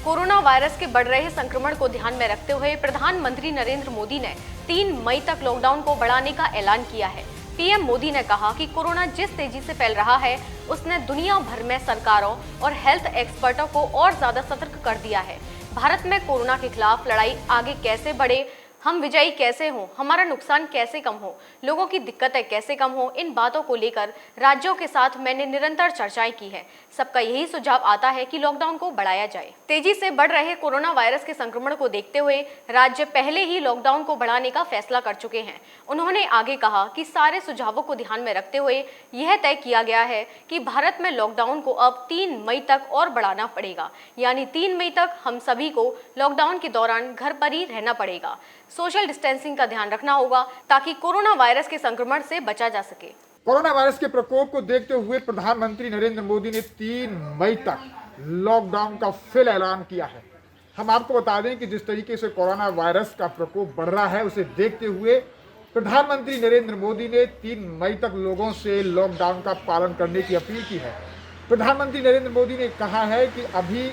Corona virus के बढ़ रहे संक्रमण को ध्यान में रखते हुए प्रधानमंत्री नरेंद्र मोदी ने 3 मई तक लॉकडाउन को बढ़ाने का ऐलान किया है। पीएम मोदी ने कहा कि कोरोना जिस तेजी से फैल रहा है, उसने दुनिया भर में सरकारों और हेल्थ एक्सपर्टों को और ज्यादा सतर्क कर दिया है। भारत में कोरोना के खिलाफ लड़ाई आगे कैसे बढ़े, हम विजयी कैसे हों, हमारा नुकसान कैसे कम हो, लोगों की दिक्कतें कैसे कम हो, इन बातों को लेकर राज्यों के साथ मैंने निरंतर चर्चाएं की है। सबका यही सुझाव आता है कि लॉकडाउन को बढ़ाया जाए। तेजी से बढ़ रहे कोरोना वायरस के संक्रमण को देखते हुए राज्य पहले ही लॉकडाउन को बढ़ाने का फैसला कर चुके हैं। उन्होंने आगे कहा कि सारे सुझावों को ध्यान में रखते हुए यह तय किया गया है कि भारत में लॉकडाउन को अब 3 मई तक और बढ़ाना पड़ेगा, यानी 3 मई तक हम सभी को लॉकडाउन के दौरान घर पर ही रहना पड़ेगा। सोशल डिस्टेंसिंग का ध्यान रखना होगा ताकि कोरोना वायरस के संक्रमण से बचा जा सके। कोरोना वायरस के प्रकोप को देखते हुए प्रधानमंत्री नरेंद्र मोदी ने 3 मई तक लॉकडाउन का फिर ऐलान किया है। हम आपको बता दें कि जिस तरीके से कोरोना वायरस का प्रकोप बढ़ रहा है, उसे देखते हुए प्रधानमंत्री नरेंद्र मोदी ने 3 मई तक लोगों से लॉकडाउन का पालन करने की अपील की है। प्रधानमंत्री नरेंद्र मोदी ने कहा है कि अभी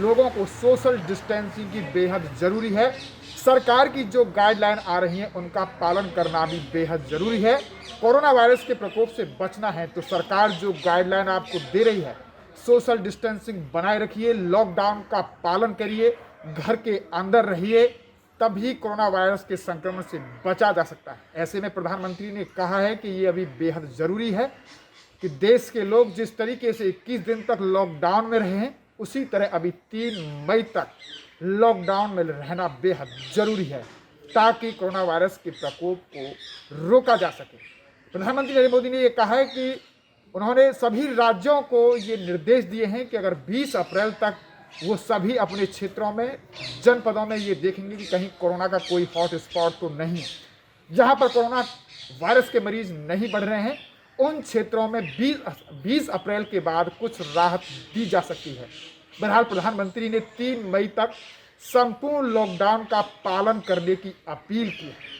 लोगों को सोशल डिस्टेंसिंग की बेहद ज़रूरी है। सरकार की जो गाइडलाइन आ रही हैं उनका पालन करना भी बेहद ज़रूरी है। कोरोना वायरस के प्रकोप से बचना है तो सरकार जो गाइडलाइन आपको दे रही है, सोशल डिस्टेंसिंग बनाए रखिए, लॉकडाउन का पालन करिए, घर के अंदर रहिए, तभी कोरोना वायरस के संक्रमण से बचा जा सकता है। ऐसे में प्रधानमंत्री ने कहा है कि ये अभी बेहद ज़रूरी है कि देश के लोग जिस तरीके से 21 दिन तक लॉकडाउन में रहे हैं, उसी तरह अभी 3 मई तक लॉकडाउन में रहना बेहद ज़रूरी है ताकि कोरोना वायरस के प्रकोप को रोका जा सके। प्रधानमंत्री नरेंद्र मोदी ने ये कहा है कि उन्होंने सभी राज्यों को ये निर्देश दिए हैं कि अगर 20 अप्रैल तक वो सभी अपने क्षेत्रों में, जनपदों में ये देखेंगे कि कहीं कोरोना का कोई हॉट स्पॉट तो नहीं, जहाँ पर कोरोना वायरस के मरीज नहीं बढ़ रहे हैं, उन क्षेत्रों में 20 अप्रैल के बाद कुछ राहत दी जा सकती है। बहरहाल प्रधानमंत्री ने 3 मई तक संपूर्ण लॉकडाउन का पालन करने की अपील की है।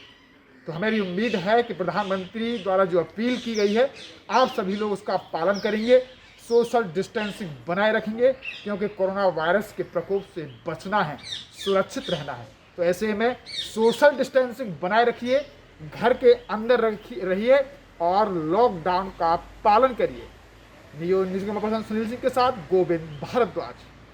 तो हमें भी उम्मीद है कि प्रधानमंत्री द्वारा जो अपील की गई है, आप सभी लोग उसका पालन करेंगे, सोशल डिस्टेंसिंग बनाए रखेंगे, क्योंकि कोरोना वायरस के प्रकोप से बचना है, सुरक्षित रहना है। तो ऐसे में सोशल डिस्टेंसिंग बनाए रखिए, घर के अंदर रहिए और लॉकडाउन का पालन करिए। न्यूज़ पर्सन सुनील सिंह के साथ गोविंद भारद्वाज।